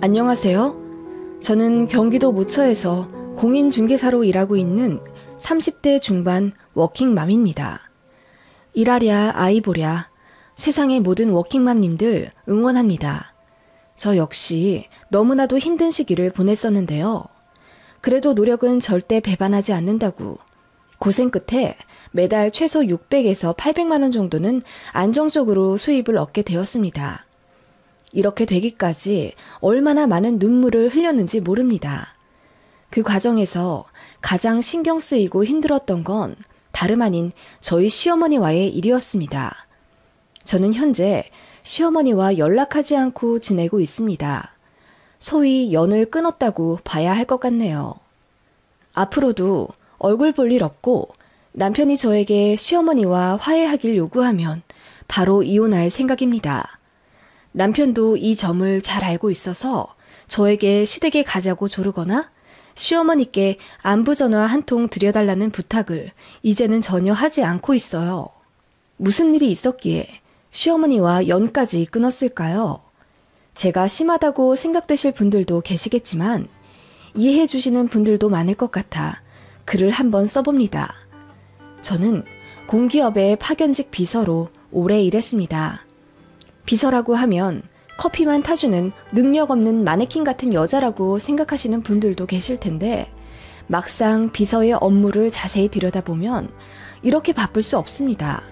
안녕하세요. 저는 경기도 모처에서 공인중개사로 일하고 있는 30대 중반 워킹맘입니다. 일하랴 아이 보랴 세상의 모든 워킹맘님들 응원합니다. 저 역시 너무나도 힘든 시기를 보냈었는데요. 그래도 노력은 절대 배반하지 않는다고 고생 끝에 매달 최소 600에서 800만 원 정도는 안정적으로 수입을 얻게 되었습니다. 이렇게 되기까지 얼마나 많은 눈물을 흘렸는지 모릅니다. 그 과정에서 가장 신경 쓰이고 힘들었던 건 다름 아닌 저희 시어머니와의 일이었습니다. 저는 현재 시어머니와 연락하지 않고 지내고 있습니다. 소위 연을 끊었다고 봐야 할 것 같네요. 앞으로도 얼굴 볼 일 없고 남편이 저에게 시어머니와 화해하길 요구하면 바로 이혼할 생각입니다. 남편도 이 점을 잘 알고 있어서 저에게 시댁에 가자고 조르거나 시어머니께 안부전화 한 통 드려달라는 부탁을 이제는 전혀 하지 않고 있어요. 무슨 일이 있었기에 시어머니와 연까지 끊었을까요? 제가 심하다고 생각되실 분들도 계시겠지만 이해해 주시는 분들도 많을 것 같아 글을 한번 써봅니다. 저는 공기업의 파견직 비서로 오래 일했습니다. 비서라고 하면 커피만 타주는 능력 없는 마네킹 같은 여자라고 생각하시는 분들도 계실 텐데 막상 비서의 업무를 자세히 들여다보면 이렇게 바쁠 수 없습니다.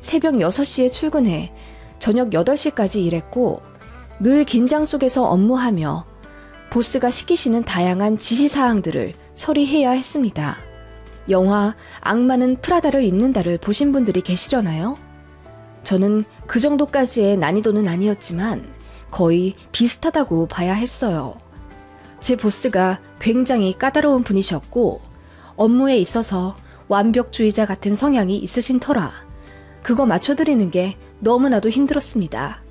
새벽 6시에 출근해 저녁 8시까지 일했고 늘 긴장 속에서 업무하며 보스가 시키시는 다양한 지시사항들을 처리해야 했습니다. 영화 악마는 프라다를 입는다를 보신 분들이 계시려나요? 저는 그 정도까지의 난이도는 아니었지만 거의 비슷하다고 봐야 했어요. 제 보스가 굉장히 까다로운 분이셨고 업무에 있어서 완벽주의자 같은 성향이 있으신 터라 그거 맞춰드리는 게 너무나도 힘들었습니다.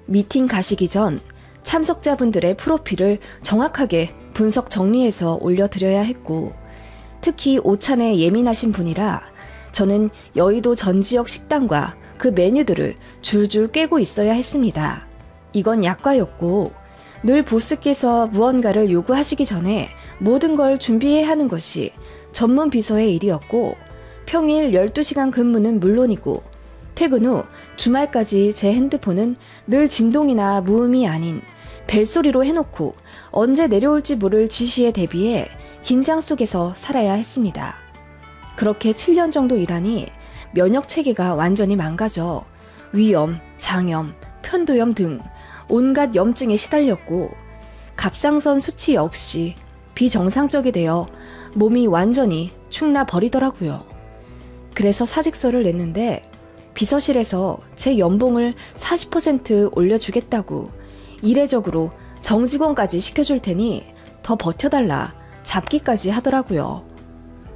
미팅 가시기 전 참석자분들의 프로필을 정확하게 분석 정리해서 올려드려야 했고 특히 오찬에 예민하신 분이라 저는 여의도 전 지역 식당과 그 메뉴들을 줄줄 꿰고 있어야 했습니다. 이건 약과였고 늘 보스께서 무언가를 요구하시기 전에 모든 걸 준비해야 하는 것이 전문 비서의 일이었고 평일 12시간 근무는 물론이고 퇴근 후 주말까지 제 핸드폰은 늘 진동이나 무음이 아닌 벨소리로 해놓고 언제 내려올지 모를 지시에 대비해 긴장 속에서 살아야 했습니다. 그렇게 7년 정도 일하니 면역 체계가 완전히 망가져 위염, 장염, 편도염 등 온갖 염증에 시달렸고 갑상선 수치 역시 비정상적이 되어 몸이 완전히 축나 버리더라고요. 그래서 사직서를 냈는데 비서실에서 제 연봉을 40% 올려주겠다고 이례적으로 정직원까지 시켜줄 테니 더 버텨달라 잡기까지 하더라고요.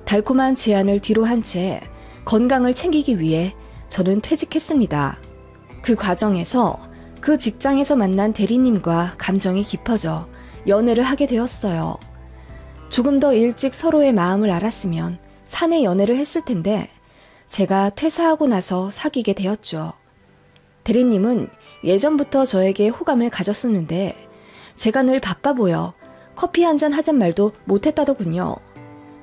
달콤한 제안을 뒤로 한 채 건강을 챙기기 위해 저는 퇴직했습니다. 그 과정에서 그 직장에서 만난 대리님과 감정이 깊어져 연애를 하게 되었어요. 조금 더 일찍 서로의 마음을 알았으면 사내 연애를 했을 텐데 제가 퇴사하고 나서 사귀게 되었죠. 대리님은 예전부터 저에게 호감을 가졌었는데 제가 늘 바빠 보여 커피 한잔 하잔 말도 못했다더군요.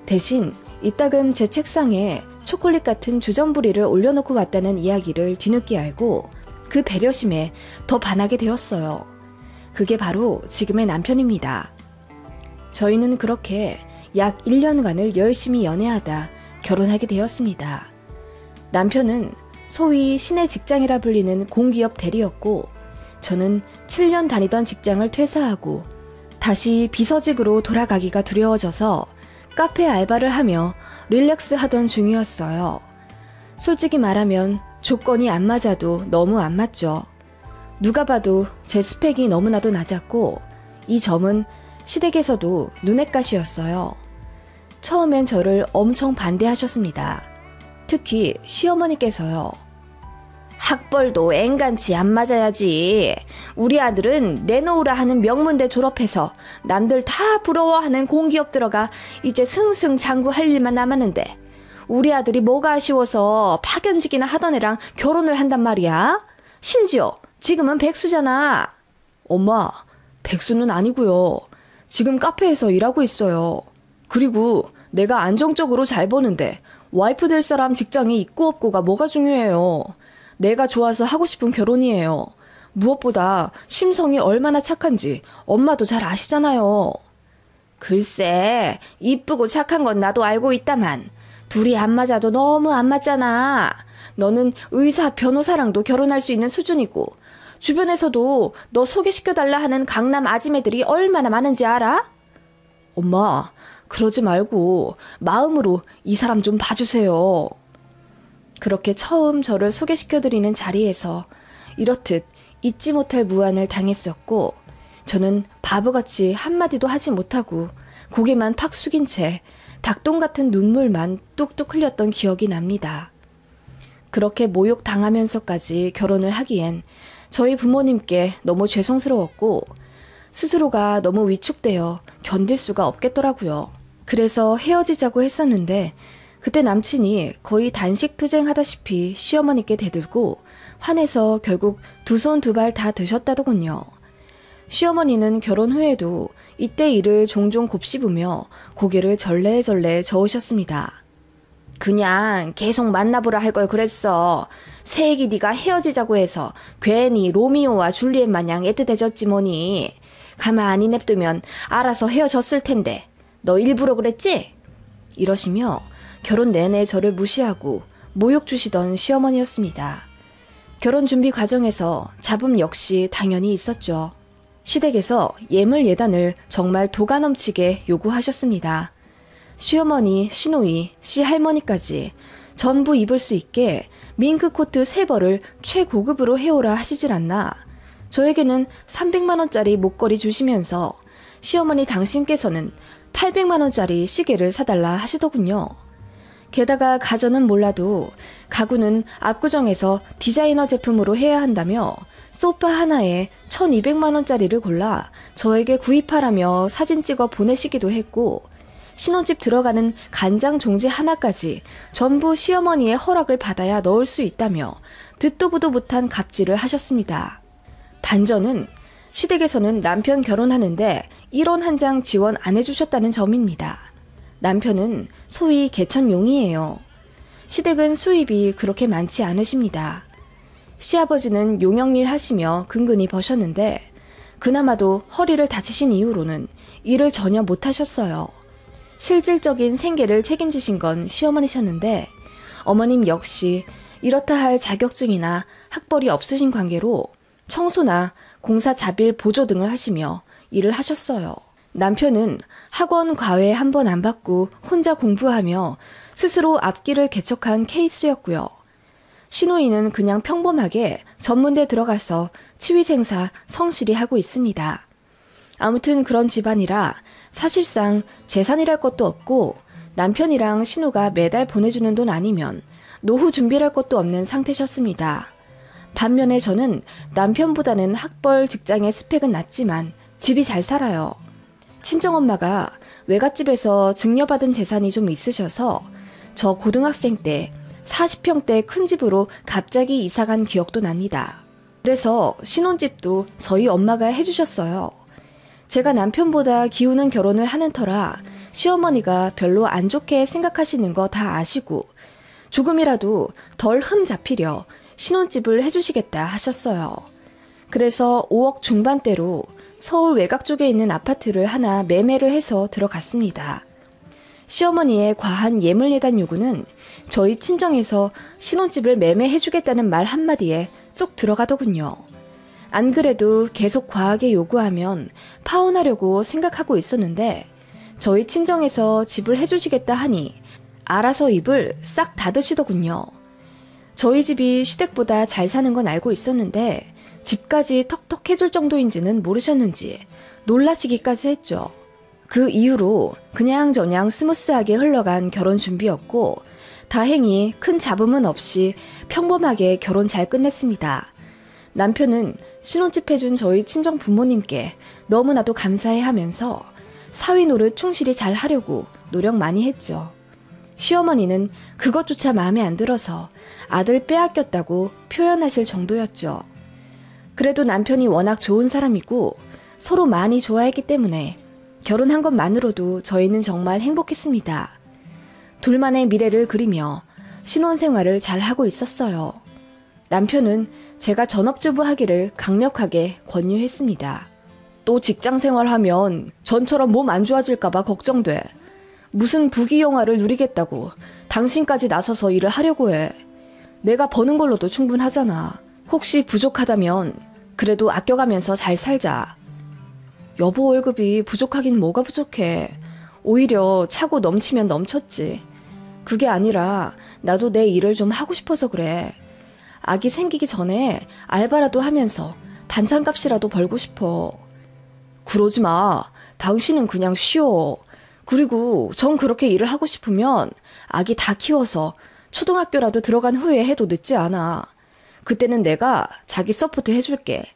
대신 이따금 제 책상에 초콜릿 같은 주전부리를 올려놓고 왔다는 이야기를 뒤늦게 알고 그 배려심에 더 반하게 되었어요. 그게 바로 지금의 남편입니다. 저희는 그렇게 약 1년간을 열심히 연애하다 결혼하게 되었습니다. 남편은 소위 시내 직장이라 불리는 공기업 대리였고 저는 7년 다니던 직장을 퇴사하고 다시 비서직으로 돌아가기가 두려워져서 카페 알바를 하며 릴렉스 하던 중이었어요. 솔직히 말하면 조건이 안 맞아도 너무 안 맞죠. 누가 봐도 제 스펙이 너무나도 낮았고 이 점은 시댁에서도 눈엣가시였어요. 처음엔 저를 엄청 반대하셨습니다. 특히 시어머니께서요. 학벌도 앵간치 안 맞아야지. 우리 아들은 내놓으라 하는 명문대 졸업해서 남들 다 부러워하는 공기업 들어가 이제 승승장구할 일만 남았는데 우리 아들이 뭐가 아쉬워서 파견직이나 하던 애랑 결혼을 한단 말이야. 심지어 지금은 백수잖아. 엄마, 백수는 아니고요. 지금 카페에서 일하고 있어요. 그리고 내가 안정적으로 잘 버는데 와이프 될 사람 직장이 있고 없고가 뭐가 중요해요. 내가 좋아서 하고 싶은 결혼이에요. 무엇보다 심성이 얼마나 착한지 엄마도 잘 아시잖아요. 글쎄, 이쁘고 착한 건 나도 알고 있다만 둘이 안 맞아도 너무 안 맞잖아. 너는 의사, 변호사랑도 결혼할 수 있는 수준이고 주변에서도 너 소개시켜달라 하는 강남 아지매들이 얼마나 많은지 알아? 엄마, 그러지 말고 마음으로 이 사람 좀 봐주세요. 그렇게 처음 저를 소개시켜드리는 자리에서 이렇듯 잊지 못할 무안을 당했었고 저는 바보같이 한마디도 하지 못하고 고개만 팍 숙인 채 닭똥 같은 눈물만 뚝뚝 흘렸던 기억이 납니다. 그렇게 모욕당하면서까지 결혼을 하기엔 저희 부모님께 너무 죄송스러웠고 스스로가 너무 위축되어 견딜 수가 없겠더라고요. 그래서 헤어지자고 했었는데 그때 남친이 거의 단식투쟁하다시피 시어머니께 대들고 화내서 결국 두 손 두 발 다 드셨다더군요. 시어머니는 결혼 후에도 이때 일을 종종 곱씹으며 고개를 절레절레 저으셨습니다. 그냥 계속 만나보라 할 걸 그랬어. 새애기 네가 헤어지자고 해서 괜히 로미오와 줄리엣 마냥 애틋해졌지 뭐니. 가만히 냅두면 알아서 헤어졌을 텐데 너 일부러 그랬지? 이러시며 결혼 내내 저를 무시하고 모욕 주시던 시어머니였습니다. 결혼 준비 과정에서 잡음 역시 당연히 있었죠. 시댁에서 예물 예단을 정말 도가 넘치게 요구하셨습니다. 시어머니, 시누이, 시할머니까지 전부 입을 수 있게 밍크코트 3벌을 최고급으로 해오라 하시질 않나 저에게는 300만원짜리 목걸이 주시면서 시어머니 당신께서는 800만원짜리 시계를 사달라 하시더군요. 게다가 가전은 몰라도 가구는 압구정에서 디자이너 제품으로 해야 한다며 소파 하나에 1200만원짜리를 골라 저에게 구입하라며 사진 찍어 보내시기도 했고 신혼집 들어가는 간장 종지 하나까지 전부 시어머니의 허락을 받아야 넣을 수 있다며 듣도 보도 못한 갑질을 하셨습니다. 반전은 시댁에서는 남편 결혼하는데 1원 한 장 지원 안 해주셨다는 점입니다. 남편은 소위 개천용이에요. 시댁은 수입이 그렇게 많지 않으십니다. 시아버지는 용역일 하시며 근근히 버셨는데 그나마도 허리를 다치신 이후로는 일을 전혀 못하셨어요. 실질적인 생계를 책임지신 건 시어머니셨는데 어머님 역시 이렇다 할 자격증이나 학벌이 없으신 관계로 청소나 공사 자빌 보조 등을 하시며 일을 하셨어요. 남편은 학원 과외 한 번 안 받고 혼자 공부하며 스스로 앞길을 개척한 케이스였고요. 시누이는 그냥 평범하게 전문대 들어가서 치위생사 성실히 하고 있습니다. 아무튼 그런 집안이라 사실상 재산이랄 것도 없고 남편이랑 신우가 매달 보내주는 돈 아니면 노후 준비할 것도 없는 상태셨습니다. 반면에 저는 남편보다는 학벌 직장의 스펙은 낮지만 집이 잘 살아요. 친정엄마가 외갓집에서 증여받은 재산이 좀 있으셔서 저 고등학생 때 40평대 큰 집으로 갑자기 이사간 기억도 납니다. 그래서 신혼집도 저희 엄마가 해주셨어요. 제가 남편보다 기우는 결혼을 하는 터라 시어머니가 별로 안 좋게 생각하시는 거 다 아시고 조금이라도 덜 흠 잡히려 신혼집을 해주시겠다 하셨어요. 그래서 5억 중반대로 서울 외곽 쪽에 있는 아파트를 하나 매매를 해서 들어갔습니다. 시어머니의 과한 예물예단 요구는 저희 친정에서 신혼집을 매매해주겠다는 말 한마디에 쏙 들어가더군요. 안 그래도 계속 과하게 요구하면 파혼하려고 생각하고 있었는데 저희 친정에서 집을 해주시겠다 하니 알아서 입을 싹 닫으시더군요. 저희 집이 시댁보다 잘 사는 건 알고 있었는데 집까지 턱턱 해줄 정도인지는 모르셨는지 놀라시기까지 했죠. 그 이후로 그냥저냥 스무스하게 흘러간 결혼 준비였고 다행히 큰 잡음은 없이 평범하게 결혼 잘 끝냈습니다. 남편은 신혼집 해준 저희 친정 부모님께 너무나도 감사해하면서 사위 노릇 충실히 잘 하려고 노력 많이 했죠. 시어머니는 그것조차 마음에 안 들어서 아들 빼앗겼다고 표현하실 정도였죠. 그래도 남편이 워낙 좋은 사람이고 서로 많이 좋아했기 때문에 결혼한 것만으로도 저희는 정말 행복했습니다. 둘만의 미래를 그리며 신혼생활을 잘 하고 있었어요. 남편은 제가 전업주부 하기를 강력하게 권유했습니다. 또 직장생활하면 전처럼 몸 안 좋아질까봐 걱정돼. 무슨 부귀영화를 누리겠다고 당신까지 나서서 일을 하려고 해. 내가 버는 걸로도 충분하잖아. 혹시 부족하다면 그래도 아껴가면서 잘 살자. 여보 월급이 부족하긴 뭐가 부족해. 오히려 차고 넘치면 넘쳤지. 그게 아니라 나도 내 일을 좀 하고 싶어서 그래. 아기 생기기 전에 알바라도 하면서 반찬값이라도 벌고 싶어. 그러지 마. 당신은 그냥 쉬어. 그리고 전 그렇게 일을 하고 싶으면 아기 다 키워서 초등학교라도 들어간 후에 해도 늦지 않아. 그때는 내가 자기 서포트 해줄게.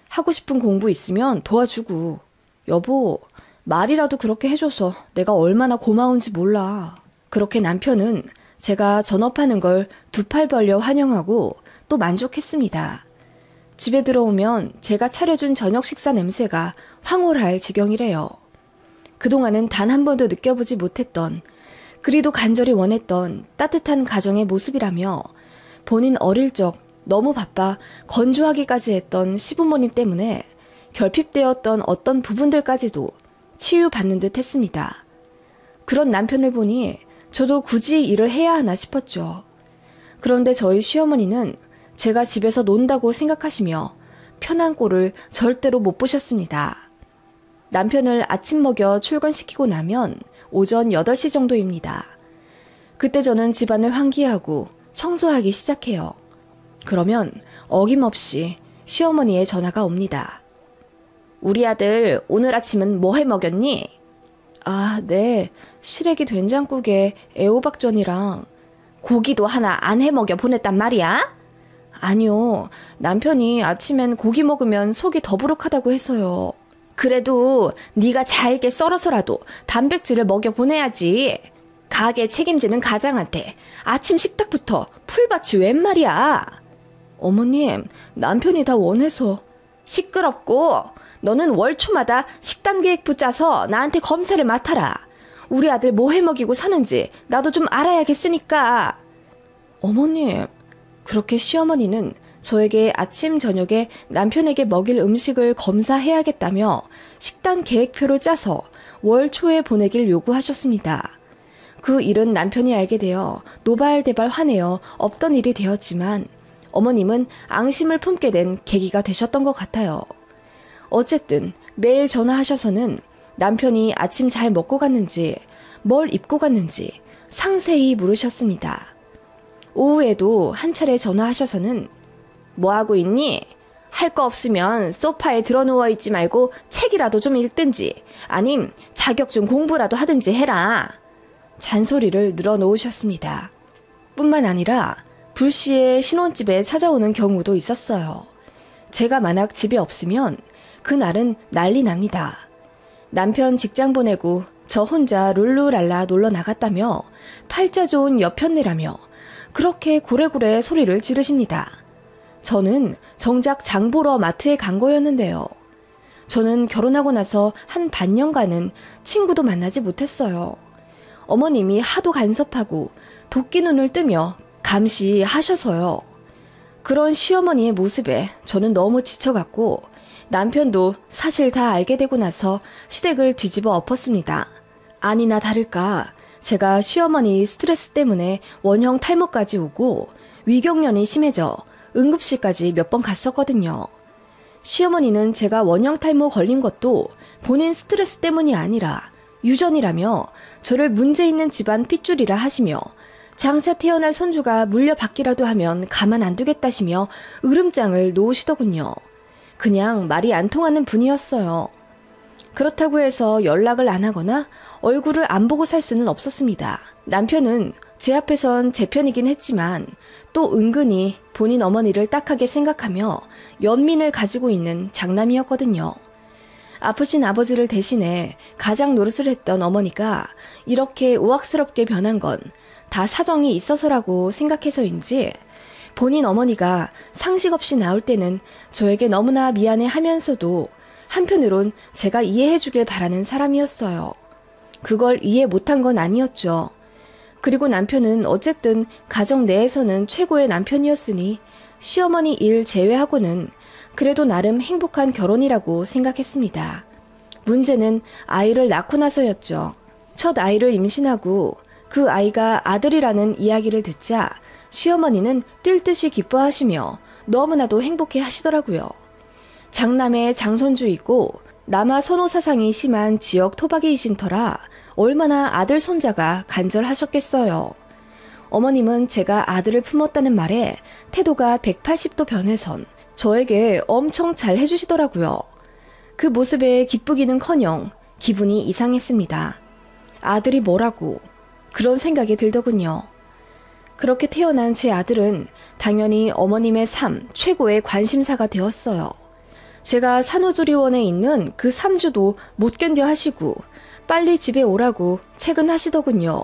하고 싶은 공부 있으면 도와주고. 여보, 말이라도 그렇게 해줘서 내가 얼마나 고마운지 몰라. 그렇게 남편은 제가 전업하는 걸 두 팔 벌려 환영하고 또 만족했습니다. 집에 들어오면 제가 차려준 저녁 식사 냄새가 황홀할 지경이래요. 그동안은 단 한 번도 느껴보지 못했던, 그리도 간절히 원했던 따뜻한 가정의 모습이라며 본인 어릴 적 너무 바빠 건조하기까지 했던 시부모님 때문에 결핍되었던 어떤 부분들까지도 치유받는 듯 했습니다. 그런 남편을 보니 저도 굳이 일을 해야 하나 싶었죠. 그런데 저희 시어머니는 제가 집에서 논다고 생각하시며 편한 꼴을 절대로 못 보셨습니다. 남편을 아침 먹여 출근시키고 나면 오전 8시 정도입니다. 그때 저는 집안을 환기하고 청소하기 시작해요. 그러면 어김없이 시어머니의 전화가 옵니다. 우리 아들 오늘 아침은 뭐 해 먹였니? 아, 네. 시래기 된장국에 애호박전이랑 고기도 하나 안 해 먹여 보냈단 말이야? 아니요. 남편이 아침엔 고기 먹으면 속이 더부룩하다고 해서요. 그래도 네가 잘게 썰어서라도 단백질을 먹여 보내야지. 가게 책임지는 가장한테 아침 식탁부터 풀밭이 웬 말이야. 어머님, 남편이 다 원해서. 시끄럽고 너는 월초마다 식단 계획부 짜서 나한테 검사를 맡아라. 우리 아들 뭐 해먹이고 사는지 나도 좀 알아야겠으니까. 어머님, 그렇게 시어머니는 저에게 아침 저녁에 남편에게 먹일 음식을 검사해야겠다며 식단 계획표를 짜서 월 초에 보내길 요구하셨습니다. 그 일은 남편이 알게 되어 노발대발 화내어 없던 일이 되었지만 어머님은 앙심을 품게 된 계기가 되셨던 것 같아요. 어쨌든 매일 전화하셔서는 남편이 아침 잘 먹고 갔는지 뭘 입고 갔는지 상세히 물으셨습니다. 오후에도 한 차례 전화하셔서는 뭐하고 있니? 할 거 없으면 소파에 드러누워 있지 말고 책이라도 좀 읽든지 아님 자격증 공부라도 하든지 해라. 잔소리를 늘어놓으셨습니다. 뿐만 아니라 불시에 신혼집에 찾아오는 경우도 있었어요. 제가 만약 집에 없으면 그날은 난리 납니다. 남편 직장 보내고 저 혼자 룰루랄라 놀러 나갔다며 팔자 좋은 여편네라며 그렇게 고래고래 소리를 지르십니다. 저는 정작 장 보러 마트에 간 거였는데요. 저는 결혼하고 나서 한 반년간은 친구도 만나지 못했어요. 어머님이 하도 간섭하고 도끼 눈을 뜨며 감시하셔서요. 그런 시어머니의 모습에 저는 너무 지쳐갔고 남편도 사실 다 알게 되고 나서 시댁을 뒤집어 엎었습니다. 아니나 다를까 제가 시어머니 스트레스 때문에 원형 탈모까지 오고 위경련이 심해져 응급실까지 몇 번 갔었거든요. 시어머니는 제가 원형 탈모 걸린 것도 본인 스트레스 때문이 아니라 유전이라며 저를 문제 있는 집안 핏줄이라 하시며 장차 태어날 손주가 물려받기라도 하면 가만 안 두겠다시며 으름장을 놓으시더군요. 그냥 말이 안 통하는 분이었어요. 그렇다고 해서 연락을 안 하거나 얼굴을 안 보고 살 수는 없었습니다. 남편은 제 앞에선 제 편이긴 했지만 또 은근히 본인 어머니를 딱하게 생각하며 연민을 가지고 있는 장남이었거든요. 아프신 아버지를 대신해 가장 노릇을 했던 어머니가 이렇게 우악스럽게 변한 건 다 사정이 있어서라고 생각해서인지 본인 어머니가 상식 없이 나올 때는 저에게 너무나 미안해 하면서도 한편으론 제가 이해해주길 바라는 사람이었어요. 그걸 이해 못한 건 아니었죠. 그리고 남편은 어쨌든 가정 내에서는 최고의 남편이었으니 시어머니 일 제외하고는 그래도 나름 행복한 결혼이라고 생각했습니다. 문제는 아이를 낳고 나서였죠. 첫 아이를 임신하고 그 아이가 아들이라는 이야기를 듣자 시어머니는 뛸 듯이 기뻐하시며 너무나도 행복해 하시더라고요. 장남의 장손주이고 남아 선호 사상이 심한 지역 토박이이신 터라 얼마나 아들 손자가 간절하셨겠어요. 어머님은 제가 아들을 품었다는 말에 태도가 180도 변해선 저에게 엄청 잘 해주시더라고요. 그 모습에 기쁘기는커녕 기분이 이상했습니다. 아들이 뭐라고 그런 생각이 들더군요. 그렇게 태어난 제 아들은 당연히 어머님의 삶 최고의 관심사가 되었어요. 제가 산후조리원에 있는 그 3주도 못 견뎌 하시고 빨리 집에 오라고 퇴근하시더군요.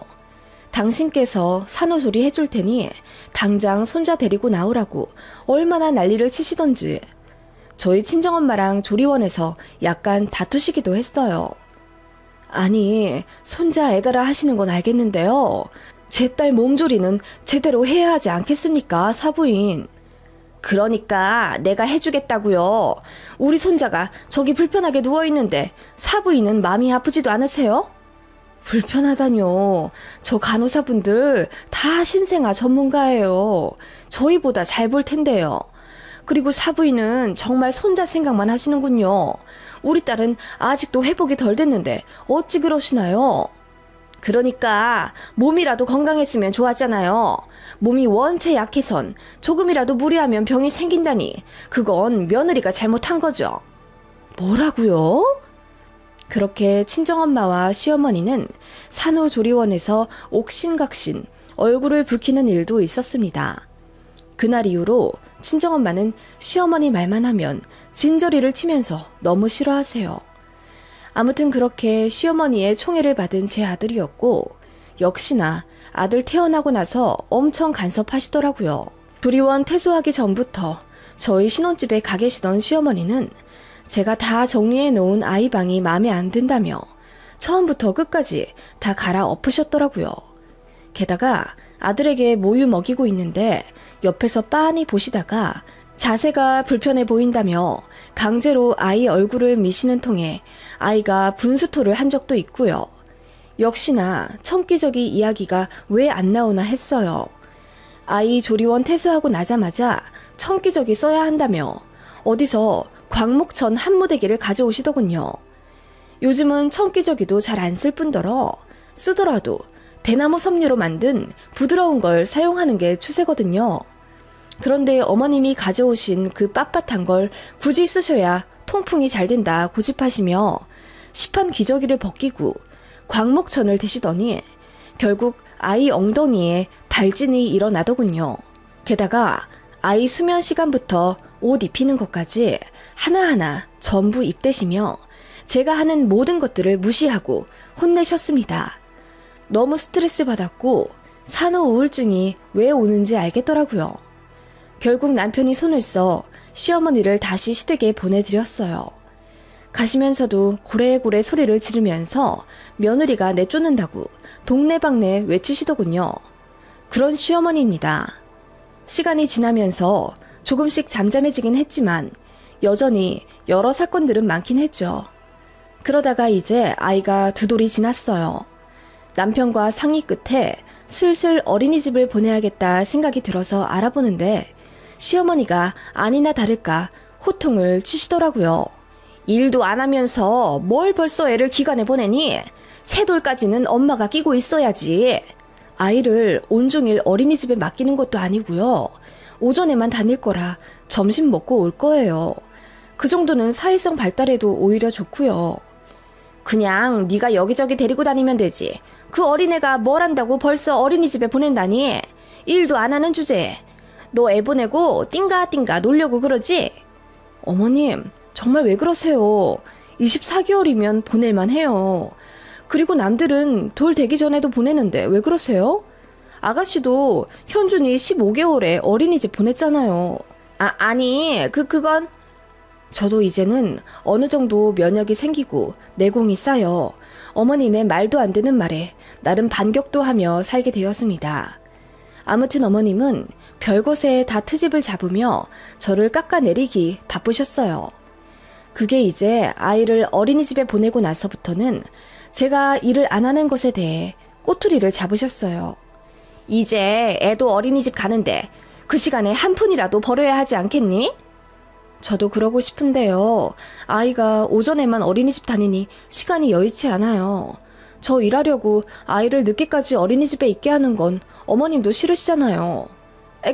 당신께서 산후조리 해줄 테니 당장 손자 데리고 나오라고 얼마나 난리를 치시던지. 저희 친정엄마랑 조리원에서 약간 다투시기도 했어요. 아니, 손자 애달아 하시는 건 알겠는데요. 제 딸 몸조리는 제대로 해야 하지 않겠습니까, 사부인? 그러니까 내가 해주겠다고요. 우리 손자가 저기 불편하게 누워있는데 사부인은 마음이 아프지도 않으세요? 불편하다뇨. 저 간호사분들 다 신생아 전문가예요. 저희보다 잘 볼 텐데요. 그리고 사부인은 정말 손자 생각만 하시는군요. 우리 딸은 아직도 회복이 덜 됐는데 어찌 그러시나요? 그러니까 몸이라도 건강했으면 좋았잖아요. 몸이 원체 약해선 조금이라도 무리하면 병이 생긴다니 그건 며느리가 잘못한 거죠. 뭐라고요? 그렇게 친정엄마와 시어머니는 산후조리원에서 옥신각신 얼굴을 붉히는 일도 있었습니다. 그날 이후로 친정엄마는 시어머니 말만 하면 진저리를 치면서 너무 싫어하세요. 아무튼 그렇게 시어머니의 총애를 받은 제 아들이었고 역시나 아들 태어나고 나서 엄청 간섭하시더라고요. 조리원 퇴소하기 전부터 저희 신혼집에 가 계시던 시어머니는 제가 다 정리해 놓은 아이방이 마음에 안 든다며 처음부터 끝까지 다 갈아엎으셨더라고요. 게다가 아들에게 모유 먹이고 있는데 옆에서 빤히 보시다가 자세가 불편해 보인다며 강제로 아이 얼굴을 미시는 통에 아이가 분수토를 한 적도 있고요. 역시나 청기저기 이야기가 왜 안 나오나 했어요. 아이 조리원 퇴소하고 나자마자 청기저기 써야 한다며 어디서 광목천 한무대기를 가져오시더군요. 요즘은 청기저기도 잘 안 쓸 뿐더러 쓰더라도 대나무 섬유로 만든 부드러운 걸 사용하는 게 추세거든요. 그런데 어머님이 가져오신 그 빳빳한 걸 굳이 쓰셔야 통풍이 잘 된다 고집하시며 시판 기저귀를 벗기고 광목천을 대시더니 결국 아이 엉덩이에 발진이 일어나더군요. 게다가 아이 수면 시간부터 옷 입히는 것까지 하나하나 전부 입대시며 제가 하는 모든 것들을 무시하고 혼내셨습니다. 너무 스트레스 받았고 산후 우울증이 왜 오는지 알겠더라고요. 결국 남편이 손을 써 시어머니를 다시 시댁에 보내드렸어요. 가시면서도 고래고래 소리를 지르면서 며느리가 내쫓는다고 동네방네 외치시더군요. 그런 시어머니입니다. 시간이 지나면서 조금씩 잠잠해지긴 했지만 여전히 여러 사건들은 많긴 했죠. 그러다가 이제 아이가 2돌이 지났어요. 남편과 상의 끝에 슬슬 어린이집을 보내야겠다 생각이 들어서 알아보는데 시어머니가 아니나 다를까 호통을 치시더라고요. 일도 안 하면서 뭘 벌써 애를 기관에 보내니? 3돌까지는 엄마가 끼고 있어야지. 아이를 온종일 어린이집에 맡기는 것도 아니고요. 오전에만 다닐 거라 점심 먹고 올 거예요. 그 정도는 사회성 발달에도 오히려 좋고요. 그냥 네가 여기저기 데리고 다니면 되지. 그 어린애가 뭘 한다고 벌써 어린이집에 보낸다니. 일도 안 하는 주제에. 너 애 보내고 띵가띵가 놀려고 그러지? 어머님, 정말 왜 그러세요? 24개월이면 보낼만 해요. 그리고 남들은 돌 되기 전에도 보내는데 왜 그러세요? 아가씨도 현준이 15개월에 어린이집 보냈잖아요. 아니, 그건... 저도 이제는 어느 정도 면역이 생기고 내공이 쌓여 어머님의 말도 안 되는 말에 나름 반격도 하며 살게 되었습니다. 아무튼 어머님은 별것에 다 트집을 잡으며 저를 깎아내리기 바쁘셨어요. 그게 이제 아이를 어린이집에 보내고 나서부터는 제가 일을 안 하는 것에 대해 꼬투리를 잡으셨어요. 이제 애도 어린이집 가는데 그 시간에 한 푼이라도 벌어야 하지 않겠니? 저도 그러고 싶은데요. 아이가 오전에만 어린이집 다니니 시간이 여의치 않아요. 저 일하려고 아이를 늦게까지 어린이집에 있게 하는 건 어머님도 싫으시잖아요.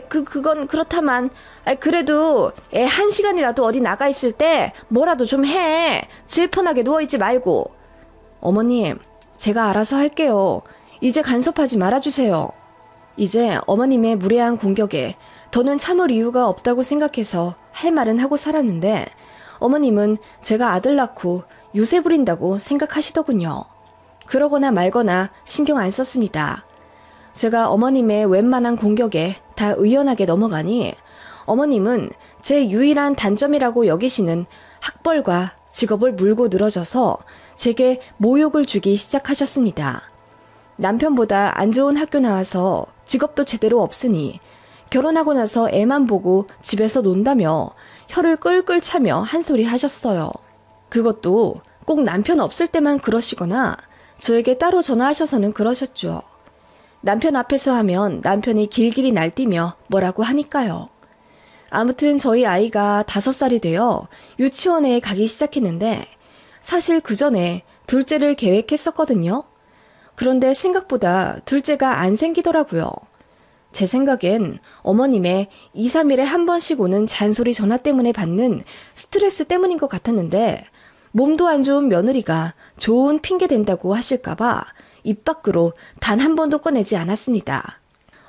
그건 그렇다만, 그래도 애 1시간이라도 어디 나가 있을 때 뭐라도 좀 해. 질펀하게 누워있지 말고. 어머님, 제가 알아서 할게요. 이제 간섭하지 말아주세요. 이제 어머님의 무례한 공격에 더는 참을 이유가 없다고 생각해서 할 말은 하고 살았는데 어머님은 제가 아들 낳고 유세 부린다고 생각하시더군요. 그러거나 말거나 신경 안 썼습니다. 제가 어머님의 웬만한 공격에 다 의연하게 넘어가니 어머님은 제 유일한 단점이라고 여기시는 학벌과 직업을 물고 늘어져서 제게 모욕을 주기 시작하셨습니다. 남편보다 안 좋은 학교 나와서 직업도 제대로 없으니 결혼하고 나서 애만 보고 집에서 논다며 혀를 끌끌 차며 한 소리 하셨어요. 그것도 꼭 남편 없을 때만 그러시거나 저에게 따로 전화하셔서는 그러셨죠. 남편 앞에서 하면 남편이 길길이 날뛰며 뭐라고 하니까요. 아무튼 저희 아이가 5살이 되어 유치원에 가기 시작했는데 사실 그 전에 둘째를 계획했었거든요. 그런데 생각보다 둘째가 안 생기더라고요. 제 생각엔 어머님의 2, 3일에 한 번씩 오는 잔소리 전화 때문에 받는 스트레스 때문인 것 같았는데 몸도 안 좋은 며느리가 좋은 핑계 된다고 하실까봐 입 밖으로 단 한 번도 꺼내지 않았습니다.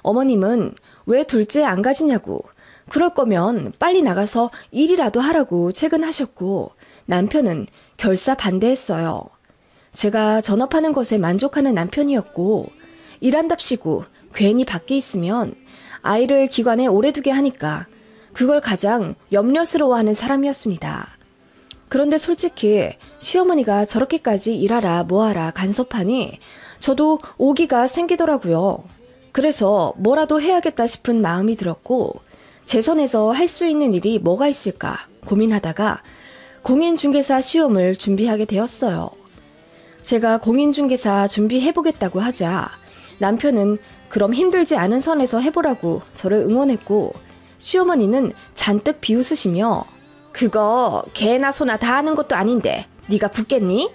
어머님은 왜 둘째 안 가지냐고 그럴 거면 빨리 나가서 일이라도 하라고 채근하셨고 남편은 결사 반대했어요. 제가 전업하는 것에 만족하는 남편이었고 일한답시고 괜히 밖에 있으면 아이를 기관에 오래 두게 하니까 그걸 가장 염려스러워하는 사람이었습니다. 그런데 솔직히 시어머니가 저렇게까지 일하라 뭐하라 간섭하니 저도 오기가 생기더라고요. 그래서 뭐라도 해야겠다 싶은 마음이 들었고 제 선에서 할 수 있는 일이 뭐가 있을까 고민하다가 공인중개사 시험을 준비하게 되었어요. 제가 공인중개사 준비해보겠다고 하자 남편은 그럼 힘들지 않은 선에서 해보라고 저를 응원했고 시어머니는 잔뜩 비웃으시며 그거 개나 소나 다 하는 것도 아닌데 네가 붙겠니?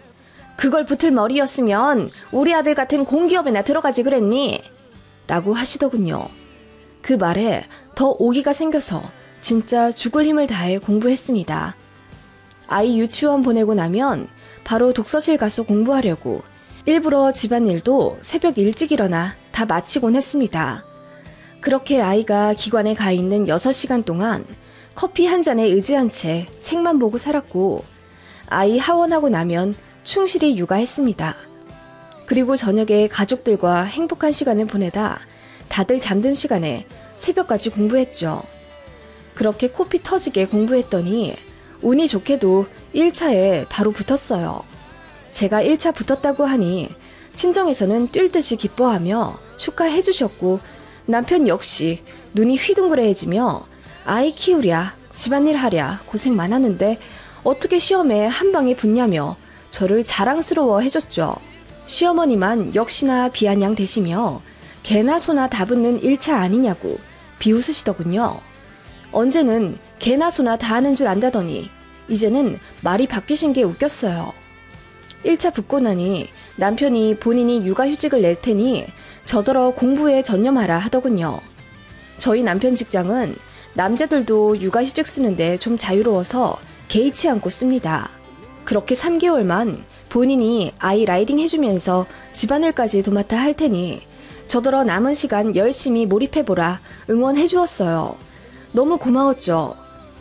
그걸 붙을 머리였으면 우리 아들 같은 공기업에나 들어가지 그랬니? 라고 하시더군요. 그 말에 더 오기가 생겨서 진짜 죽을 힘을 다해 공부했습니다. 아이 유치원 보내고 나면 바로 독서실 가서 공부하려고 일부러 집안일도 새벽 일찍 일어나 다 마치곤 했습니다. 그렇게 아이가 기관에 가 있는 6시간 동안 커피 한 잔에 의지한 채 책만 보고 살았고 아이 하원하고 나면 충실히 육아했습니다. 그리고 저녁에 가족들과 행복한 시간을 보내다 다들 잠든 시간에 새벽까지 공부했죠. 그렇게 코피 터지게 공부했더니 운이 좋게도 1차에 바로 붙었어요. 제가 1차 붙었다고 하니 친정에서는 뛸 듯이 기뻐하며 축하해 주셨고 남편 역시 눈이 휘둥그레해지며 아이 키우랴 집안일 하랴 고생 많았는데 어떻게 시험에 한 방에 붙냐며 저를 자랑스러워 해줬죠. 시어머니만 역시나 비아냥 되시며 개나 소나 다 붙는 1차 아니냐고 비웃으시더군요. 언제는 개나 소나 다 하는 줄 안다더니 이제는 말이 바뀌신 게 웃겼어요. 1차 붙고 나니 남편이 본인이 육아휴직을 낼 테니 저더러 공부에 전념하라 하더군요. 저희 남편 직장은 남자들도 육아휴직 쓰는데 좀 자유로워서 개의치 않고 씁니다. 그렇게 3개월만 본인이 아이 라이딩 해주면서 집안일까지 도맡아 할 테니 저더러 남은 시간 열심히 몰입해보라 응원해 주었어요. 너무 고마웠죠.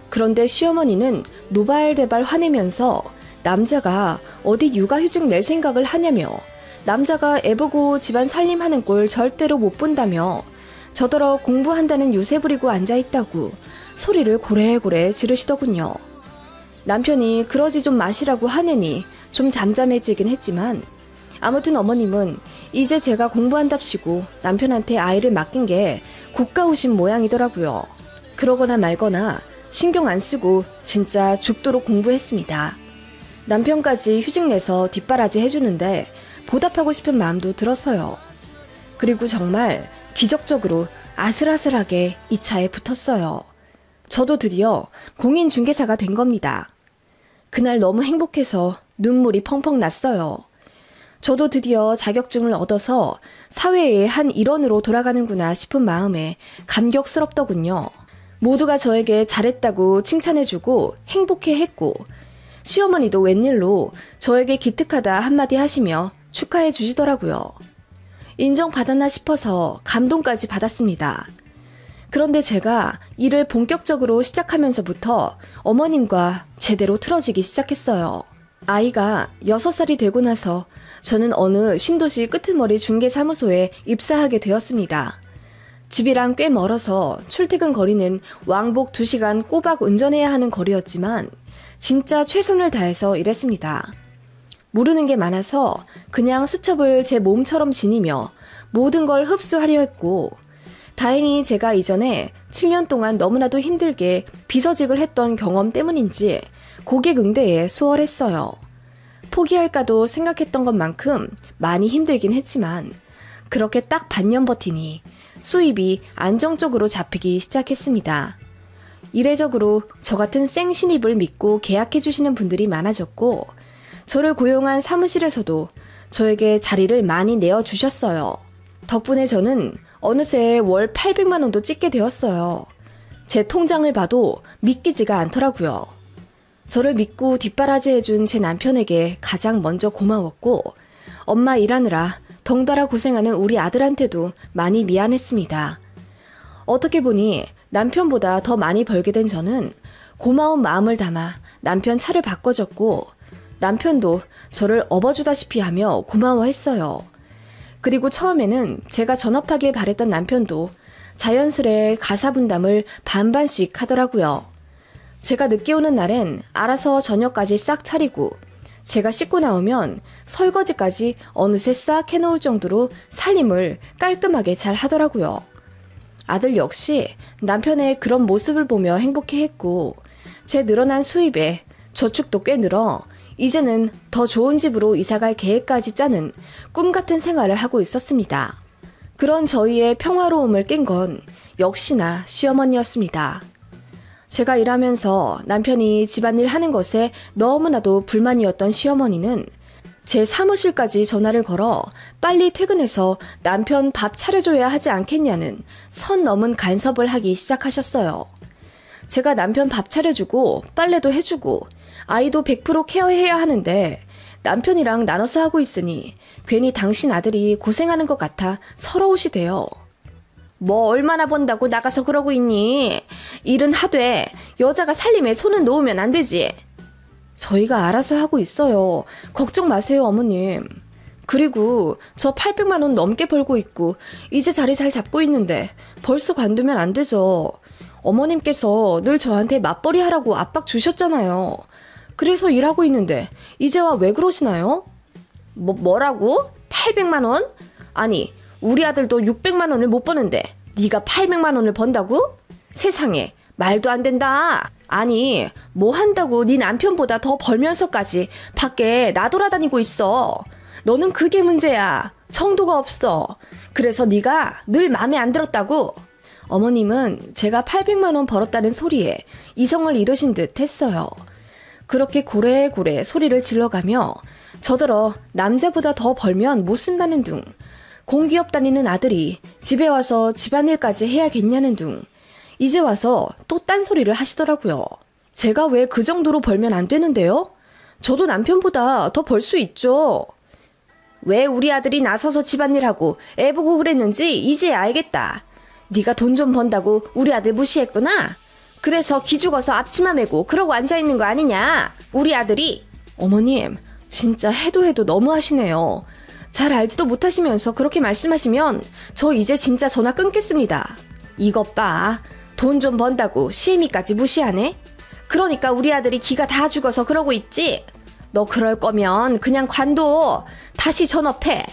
그런데 시어머니는 노발대발 화내면서 남자가 어디 육아휴직 낼 생각을 하냐며 남자가 애보고 집안 살림하는 꼴 절대로 못 본다며 저더러 공부한다는 유세 부리고 앉아있다고 소리를 고래고래 지르시더군요. 남편이 그러지 좀 마시라고 하느니 좀 잠잠해지긴 했지만 아무튼 어머님은 이제 제가 공부한답시고 남편한테 아이를 맡긴 게 고가우신 모양이더라고요. 그러거나 말거나 신경 안 쓰고 진짜 죽도록 공부했습니다. 남편까지 휴직 내서 뒷바라지 해주는데 보답하고 싶은 마음도 들어서요. 그리고 정말 기적적으로 아슬아슬하게 이 차에 붙었어요. 저도 드디어 공인중개사가 된 겁니다. 그날 너무 행복해서 눈물이 펑펑 났어요. 저도 드디어 자격증을 얻어서 사회의 한 일원으로 돌아가는구나 싶은 마음에 감격스럽더군요. 모두가 저에게 잘했다고 칭찬해주고 행복해했고 시어머니도 웬일로 저에게 기특하다 한마디 하시며 축하해 주시더라고요. 인정받았나 싶어서 감동까지 받았습니다. 그런데 제가 일을 본격적으로 시작하면서부터 어머님과 제대로 틀어지기 시작했어요. 아이가 6살이 되고 나서 저는 어느 신도시 끄트머리 중개사무소에 입사하게 되었습니다. 집이랑 꽤 멀어서 출퇴근 거리는 왕복 2시간 꼬박 운전해야 하는 거리였지만 진짜 최선을 다해서 일했습니다. 모르는 게 많아서 그냥 수첩을 제 몸처럼 지니며 모든 걸 흡수하려 했고 다행히 제가 이전에 7년 동안 너무나도 힘들게 비서직을 했던 경험 때문인지 고객 응대에 수월했어요. 포기할까도 생각했던 것만큼 많이 힘들긴 했지만 그렇게 딱 반년 버티니 수입이 안정적으로 잡히기 시작했습니다. 이례적으로 저 같은 생신입을 믿고 계약해주시는 분들이 많아졌고 저를 고용한 사무실에서도 저에게 자리를 많이 내어주셨어요. 덕분에 저는 어느새 월 800만 원도 찍게 되었어요. 제 통장을 봐도 믿기지가 않더라고요. 저를 믿고 뒷바라지 해준 제 남편에게 가장 먼저 고마웠고 엄마 일하느라 덩달아 고생하는 우리 아들한테도 많이 미안했습니다. 어떻게 보니 남편보다 더 많이 벌게 된 저는 고마운 마음을 담아 남편 차를 바꿔줬고 남편도 저를 업어주다시피 하며 고마워했어요. 그리고 처음에는 제가 전업하길 바랬던 남편도 자연스레 가사 분담을 반반씩 하더라고요. 제가 늦게 오는 날엔 알아서 저녁까지 싹 차리고 제가 씻고 나오면 설거지까지 어느새 싹 해놓을 정도로 살림을 깔끔하게 잘 하더라고요. 아들 역시 남편의 그런 모습을 보며 행복해했고 제 늘어난 수입에 저축도 꽤 늘어 이제는 더 좋은 집으로 이사갈 계획까지 짜는 꿈같은 생활을 하고 있었습니다. 그런 저희의 평화로움을 깬 건 역시나 시어머니였습니다. 제가 일하면서 남편이 집안일 하는 것에 너무나도 불만이었던 시어머니는 제 사무실까지 전화를 걸어 빨리 퇴근해서 남편 밥 차려줘야 하지 않겠냐는 선 넘은 간섭을 하기 시작하셨어요. 제가 남편 밥 차려주고 빨래도 해주고 아이도 100% 케어해야 하는데 남편이랑 나눠서 하고 있으니 괜히 당신 아들이 고생하는 것 같아 서러우시대요. 뭐 얼마나 번다고 나가서 그러고 있니? 일은 하되 여자가 살림에 손은 놓으면 안 되지. 저희가 알아서 하고 있어요. 걱정 마세요, 어머님. 그리고 저 800만 원 넘게 벌고 있고 이제 자리 잘 잡고 있는데 벌써 관두면 안 되죠. 어머님께서 늘 저한테 맞벌이 하라고 압박 주셨잖아요. 그래서 일하고 있는데 이제와 왜 그러시나요? 뭐라고? 800만 원? 아니 우리 아들도 600만 원을 못 버는데 네가 800만 원을 번다고? 세상에 말도 안 된다. 아니 뭐 한다고 네 남편보다 더 벌면서까지 밖에 나돌아다니고 있어. 너는 그게 문제야. 청도가 없어. 그래서 네가 늘 마음에 안 들었다고. 어머님은 제가 800만 원 벌었다는 소리에 이성을 잃으신 듯 했어요. 그렇게 고래고래 소리를 질러가며 저더러 남자보다 더 벌면 못 쓴다는 둥, 공기업 다니는 아들이 집에 와서 집안일까지 해야겠냐는 둥, 이제 와서 또 딴소리를 하시더라고요. 제가 왜 그 정도로 벌면 안 되는데요? 저도 남편보다 더 벌 수 있죠. 왜 우리 아들이 나서서 집안일하고 애보고 그랬는지 이제 알겠다. 네가 돈 좀 번다고 우리 아들 무시했구나. 그래서 기죽어서 앞치마 메고 그러고 앉아있는 거 아니냐. 우리 아들이. 어머님 진짜 해도 너무 하시네요. 잘 알지도 못하시면서 그렇게 말씀하시면 저 이제 진짜 전화 끊겠습니다. 이것 봐. 돈 좀 번다고 시애미까지 무시하네? 그러니까 우리 아들이 기가 다 죽어서 그러고 있지. 너 그럴 거면 그냥 관둬. 다시 전업해.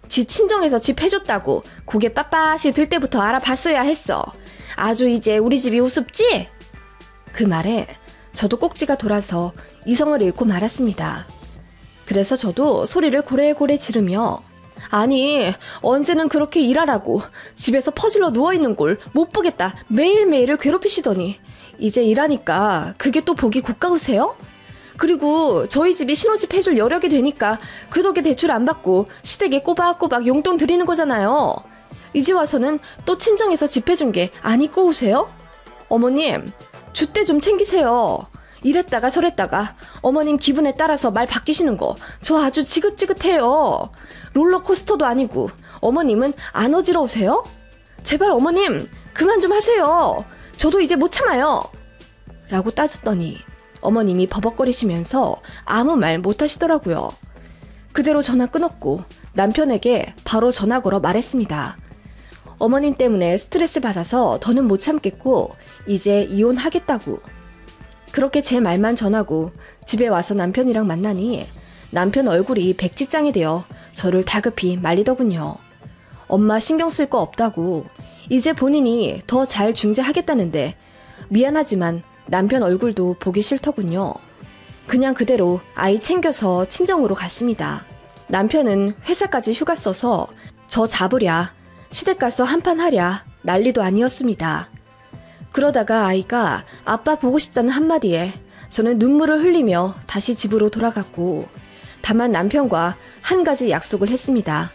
지 친정에서 집 해줬다고 고개 빳빳이 들 때부터 알아봤어야 했어. 아주 이제 우리 집이 우습지? 그 말에 저도 꼭지가 돌아서 이성을 잃고 말았습니다. 그래서 저도 소리를 고래고래 지르며 아니 언제는 그렇게 일하라고 집에서 퍼질러 누워있는 꼴 못 보겠다 매일매일을 괴롭히시더니 이제 일하니까 그게 또 보기 고가우세요? 그리고 저희 집이 신혼집 해줄 여력이 되니까 그 덕에 대출 안 받고 시댁에 꼬박꼬박 용돈 드리는 거잖아요. 이제 와서는 또 친정에서 집 해준 게 안 입고 오세요? 어머님 줏대 좀 챙기세요. 이랬다가 저랬다가 어머님 기분에 따라서 말 바뀌시는 거 저 아주 지긋지긋해요. 롤러코스터도 아니고 어머님은 안 어지러우세요? 제발 어머님 그만 좀 하세요. 저도 이제 못 참아요. 라고 따졌더니 어머님이 버벅거리시면서 아무 말 못 하시더라고요. 그대로 전화 끊었고 남편에게 바로 전화 걸어 말했습니다. 어머님 때문에 스트레스 받아서 더는 못 참겠고 이제 이혼하겠다고. 그렇게 제 말만 전하고 집에 와서 남편이랑 만나니 남편 얼굴이 백지장이 되어 저를 다급히 말리더군요. 엄마 신경 쓸 거 없다고 이제 본인이 더 잘 중재하겠다는데 미안하지만 남편 얼굴도 보기 싫더군요. 그냥 그대로 아이 챙겨서 친정으로 갔습니다. 남편은 회사까지 휴가 써서 저 잡으랴 시댁 가서 한판 하랴 난리도 아니었습니다. 그러다가 아이가 아빠 보고 싶다는 한마디에 저는 눈물을 흘리며 다시 집으로 돌아갔고 다만 남편과 한 가지 약속을 했습니다.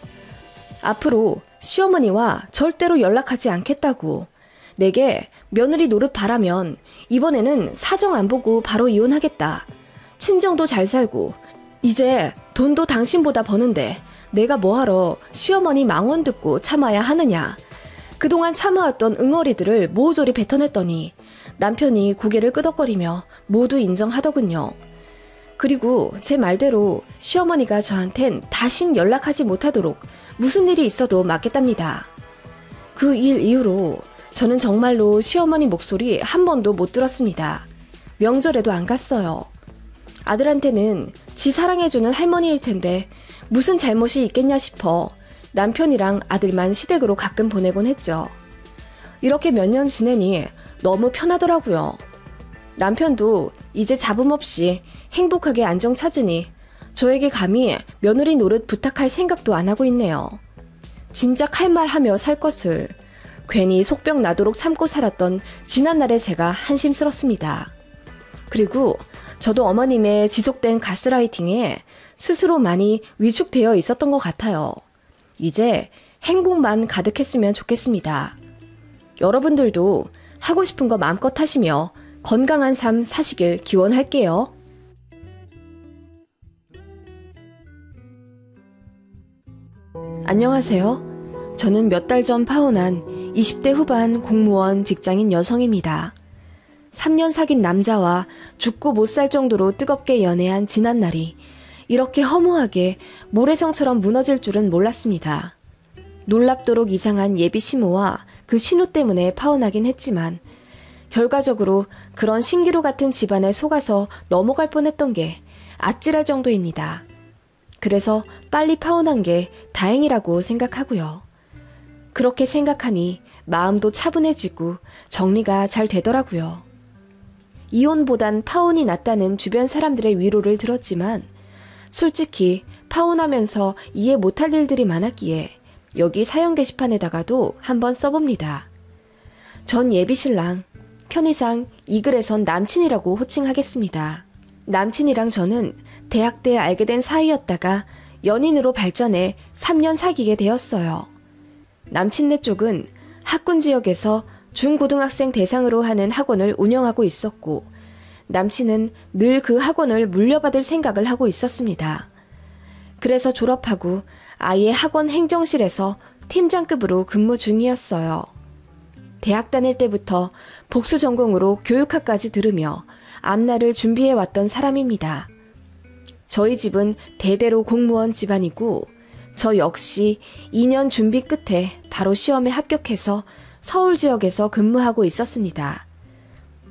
앞으로 시어머니와 절대로 연락하지 않겠다고. 내게 며느리 노릇 바라면 이번에는 사정 안 보고 바로 이혼하겠다. 친정도 잘 살고 이제 돈도 당신보다 버는데 내가 뭐하러 시어머니 망언 듣고 참아야 하느냐. 그동안 참아왔던 응어리들을 모조리 뱉어냈더니 남편이 고개를 끄덕거리며 모두 인정하더군요. 그리고 제 말대로 시어머니가 저한텐 다신 연락하지 못하도록 무슨 일이 있어도 막겠답니다. 그 일 이후로 저는 정말로 시어머니 목소리 한 번도 못 들었습니다. 명절에도 안 갔어요. 아들한테는 지 사랑해주는 할머니일 텐데 무슨 잘못이 있겠냐 싶어 남편이랑 아들만 시댁으로 가끔 보내곤 했죠. 이렇게 몇 년 지내니 너무 편하더라고요. 남편도 이제 잡음 없이 행복하게 안정 찾으니 저에게 감히 며느리 노릇 부탁할 생각도 안 하고 있네요. 진작 할 말 하며 살 것을 괜히 속병 나도록 참고 살았던 지난날의 제가 한심스럽습니다. 그리고 저도 어머님의 지속된 가스라이팅에 스스로 많이 위축되어 있었던 것 같아요. 이제 행복만 가득했으면 좋겠습니다. 여러분들도 하고 싶은 거 마음껏 하시며 건강한 삶 사시길 기원할게요. 안녕하세요. 저는 몇 달 전 파혼한 20대 후반 공무원 직장인 여성입니다. 3년 사귄 남자와 죽고 못 살 정도로 뜨겁게 연애한 지난날이 이렇게 허무하게 모래성처럼 무너질 줄은 몰랐습니다. 놀랍도록 이상한 예비 시모와 그 신우 때문에 파혼하긴 했지만 결과적으로 그런 신기루 같은 집안에 속아서 넘어갈 뻔했던 게 아찔할 정도입니다. 그래서 빨리 파혼한 게 다행이라고 생각하고요. 그렇게 생각하니 마음도 차분해지고 정리가 잘 되더라고요. 이혼보단 파혼이 낫다는 주변 사람들의 위로를 들었지만 솔직히 파혼하면서 이해 못할 일들이 많았기에 여기 사연 게시판에다가도 한번 써봅니다. 전 예비신랑, 편의상 이 글에선 남친이라고 호칭하겠습니다. 남친이랑 저는 대학 때 알게 된 사이였다가 연인으로 발전해 3년 사귀게 되었어요. 남친네 쪽은 학군 지역에서 중고등학생 대상으로 하는 학원을 운영하고 있었고 남친은 늘 그 학원을 물려받을 생각을 하고 있었습니다. 그래서 졸업하고 아예 학원 행정실에서 팀장급으로 근무 중이었어요. 대학 다닐 때부터 복수 전공으로 교육학까지 들으며 앞날을 준비해왔던 사람입니다. 저희 집은 대대로 공무원 집안이고 저 역시 2년 준비 끝에 바로 시험에 합격해서 서울 지역에서 근무하고 있었습니다.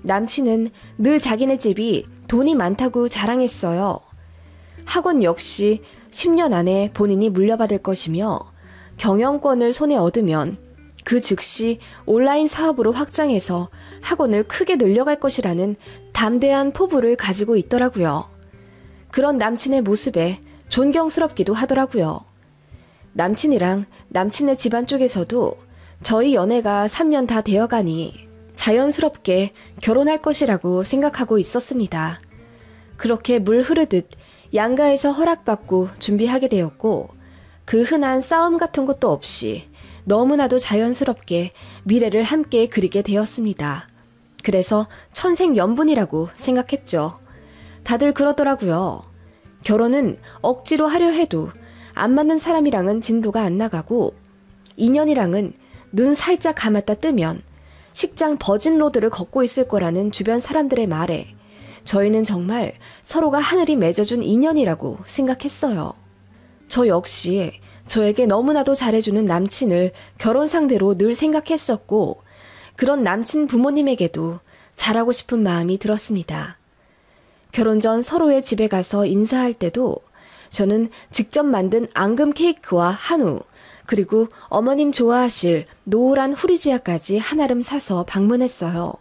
남친은 늘 자기네 집이 돈이 많다고 자랑했어요. 학원 역시 10년 안에 본인이 물려받을 것이며 경영권을 손에 얻으면 그 즉시 온라인 사업으로 확장해서 학원을 크게 늘려갈 것이라는 담대한 포부를 가지고 있더라고요. 그런 남친의 모습에 존경스럽기도 하더라고요. 남친이랑 남친의 집안 쪽에서도 저희 연애가 3년 다 되어가니 자연스럽게 결혼할 것이라고 생각하고 있었습니다. 그렇게 물 흐르듯 양가에서 허락받고 준비하게 되었고 그 흔한 싸움 같은 것도 없이 너무나도 자연스럽게 미래를 함께 그리게 되었습니다. 그래서 천생연분이라고 생각했죠. 다들 그러더라고요. 결혼은 억지로 하려 해도 안 맞는 사람이랑은 진도가 안 나가고 인연이랑은 눈 살짝 감았다 뜨면 식장 버진로드를 걷고 있을 거라는 주변 사람들의 말에 저희는 정말 서로가 하늘이 맺어준 인연이라고 생각했어요. 저 역시 저에게 너무나도 잘해주는 남친을 결혼 상대로 늘 생각했었고 그런 남친 부모님에게도 잘하고 싶은 마음이 들었습니다. 결혼 전 서로의 집에 가서 인사할 때도 저는 직접 만든 앙금 케이크와 한우, 그리고 어머님 좋아하실 노란 후리지아까지 한아름 사서 방문했어요.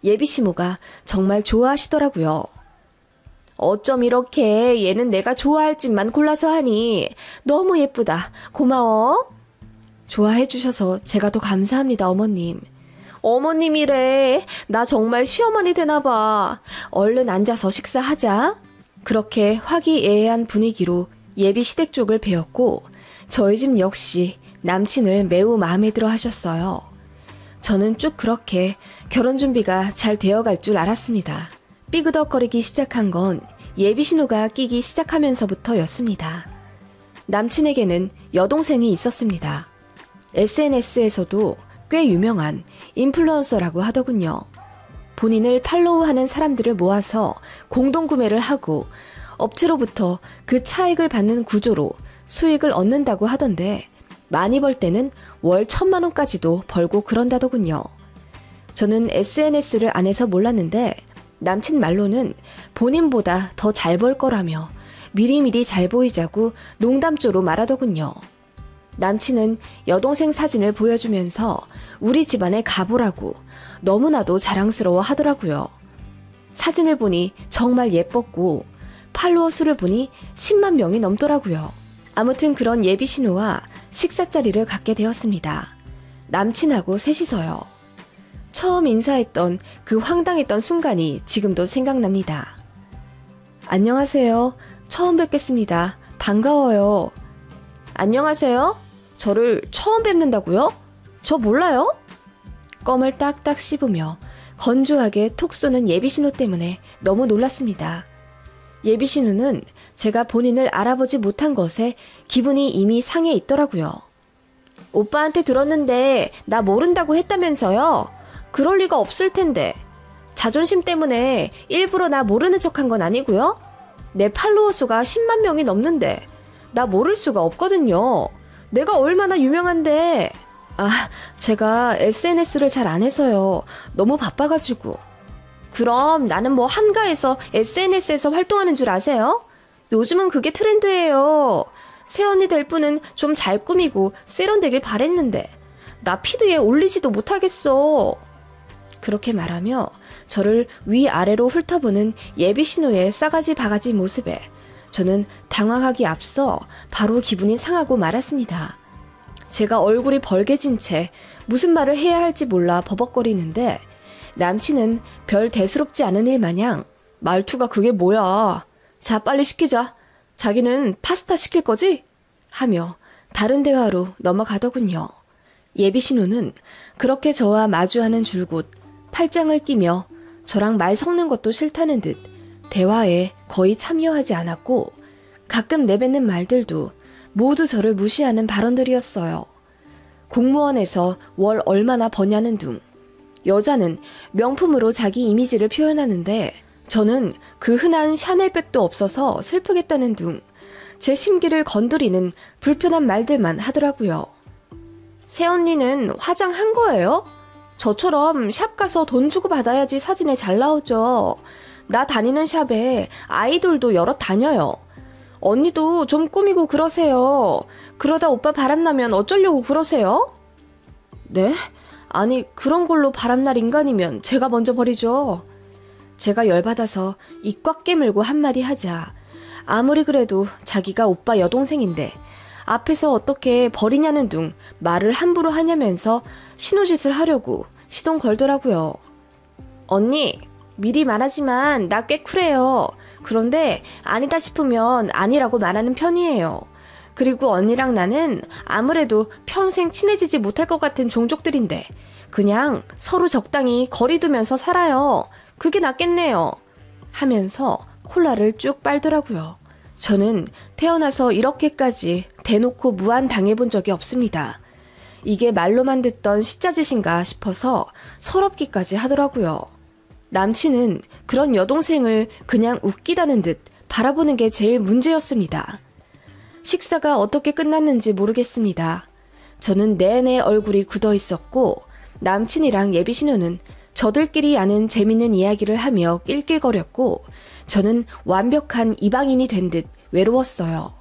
예비 시모가 정말 좋아하시더라고요. 어쩜 이렇게 얘는 내가 좋아할 집만 골라서 하니 너무 예쁘다. 고마워. 좋아해 주셔서 제가 더 감사합니다, 어머님. 어머님이래. 나 정말 시어머니 되나 봐. 얼른 앉아서 식사하자. 그렇게 화기애애한 분위기로 예비 시댁 쪽을 배웠고 저희 집 역시 남친을 매우 마음에 들어 하셨어요. 저는 쭉 그렇게 결혼 준비가 잘 되어갈 줄 알았습니다. 삐그덕거리기 시작한 건 예비 신호가 끼기 시작하면서부터였습니다. 남친에게는 여동생이 있었습니다. SNS에서도 꽤 유명한 인플루언서라고 하더군요. 본인을 팔로우하는 사람들을 모아서 공동구매를 하고 업체로부터 그 차익을 받는 구조로 수익을 얻는다고 하던데 많이 벌 때는 월 1,000만 원까지도 벌고 그런다더군요. 저는 SNS를 안 해서 몰랐는데 남친 말로는 본인보다 더 잘 벌 거라며 미리미리 잘 보이자고 농담조로 말하더군요. 남친은 여동생 사진을 보여주면서 우리 집안의 가보라고 너무나도 자랑스러워 하더라고요. 사진을 보니 정말 예뻤고 팔로워 수를 보니 10만 명이 넘더라고요. 아무튼 그런 예비 신우와 식사 자리를 갖게 되었습니다. 남친하고 셋이서요. 처음 인사했던 그 황당했던 순간이 지금도 생각납니다. 안녕하세요. 처음 뵙겠습니다. 반가워요. 안녕하세요. 저를 처음 뵙는다고요? 저 몰라요? 껌을 딱딱 씹으며 건조하게 톡 쏘는 예비신우 때문에 너무 놀랐습니다. 예비신우는 제가 본인을 알아보지 못한 것에 기분이 이미 상해 있더라고요. 오빠한테 들었는데 나 모른다고 했다면서요? 그럴 리가 없을 텐데. 자존심 때문에 일부러 나 모르는 척한 건 아니고요. 내 팔로워 수가 10만 명이 넘는데 나 모를 수가 없거든요. 내가 얼마나 유명한데. 제가 SNS를 잘 안 해서요. 너무 바빠가지고. 그럼 나는 뭐 한가해서 SNS에서 활동하는 줄 아세요? 요즘은 그게 트렌드예요. 새언니 될 분은 좀 잘 꾸미고 세련되길 바랬는데 나 피드에 올리지도 못하겠어. 그렇게 말하며 저를 위아래로 훑어보는 예비신우의 싸가지 바가지 모습에 저는 당황하기 앞서 바로 기분이 상하고 말았습니다. 제가 얼굴이 벌개진 채 무슨 말을 해야 할지 몰라 버벅거리는데 남친은 별 대수롭지 않은 일 마냥 말투가 그게 뭐야. 자, 빨리 시키자. 자기는 파스타 시킬 거지? 하며 다른 대화로 넘어가더군요. 예비신우는 그렇게 저와 마주하는 줄곧 팔짱을 끼며 저랑 말 섞는 것도 싫다는 듯 대화에 거의 참여하지 않았고 가끔 내뱉는 말들도 모두 저를 무시하는 발언들이었어요. 공무원에서 월 얼마나 버냐는 둥, 여자는 명품으로 자기 이미지를 표현하는데 저는 그 흔한 샤넬백도 없어서 슬프겠다는 둥, 제 심기를 건드리는 불편한 말들만 하더라고요. 새언니는 화장한 거예요? 저처럼 샵 가서 돈 주고 받아야지 사진에 잘 나오죠. 나 다니는 샵에 아이돌도 여럿 다녀요. 언니도 좀 꾸미고 그러세요. 그러다 오빠 바람나면 어쩌려고 그러세요? 네? 아니, 그런 걸로 바람날 인간이면 제가 먼저 버리죠. 제가 열받아서 입 꽉 깨물고 한마디 하자 아무리 그래도 자기가 오빠 여동생인데 앞에서 어떻게 버리냐는 둥 말을 함부로 하냐면서 신우짓을 하려고 시동 걸더라고요. 언니, 미리 말하지만 나 꽤 쿨해요. 그런데 아니다 싶으면 아니라고 말하는 편이에요. 그리고 언니랑 나는 아무래도 평생 친해지지 못할 것 같은 종족들인데 그냥 서로 적당히 거리 두면서 살아요. 그게 낫겠네요. 하면서 콜라를 쭉 빨더라고요. 저는 태어나서 이렇게까지 대놓고 무안 당해본 적이 없습니다. 이게 말로만 듣던 시짜짓인가 싶어서 서럽기까지 하더라고요. 남친은 그런 여동생을 그냥 웃기다는 듯 바라보는 게 제일 문제였습니다. 식사가 어떻게 끝났는지 모르겠습니다. 저는 내내 얼굴이 굳어 있었고 남친이랑 예비신우는 저들끼리 아는 재밌는 이야기를 하며 낄낄거렸고 저는 완벽한 이방인이 된 듯 외로웠어요.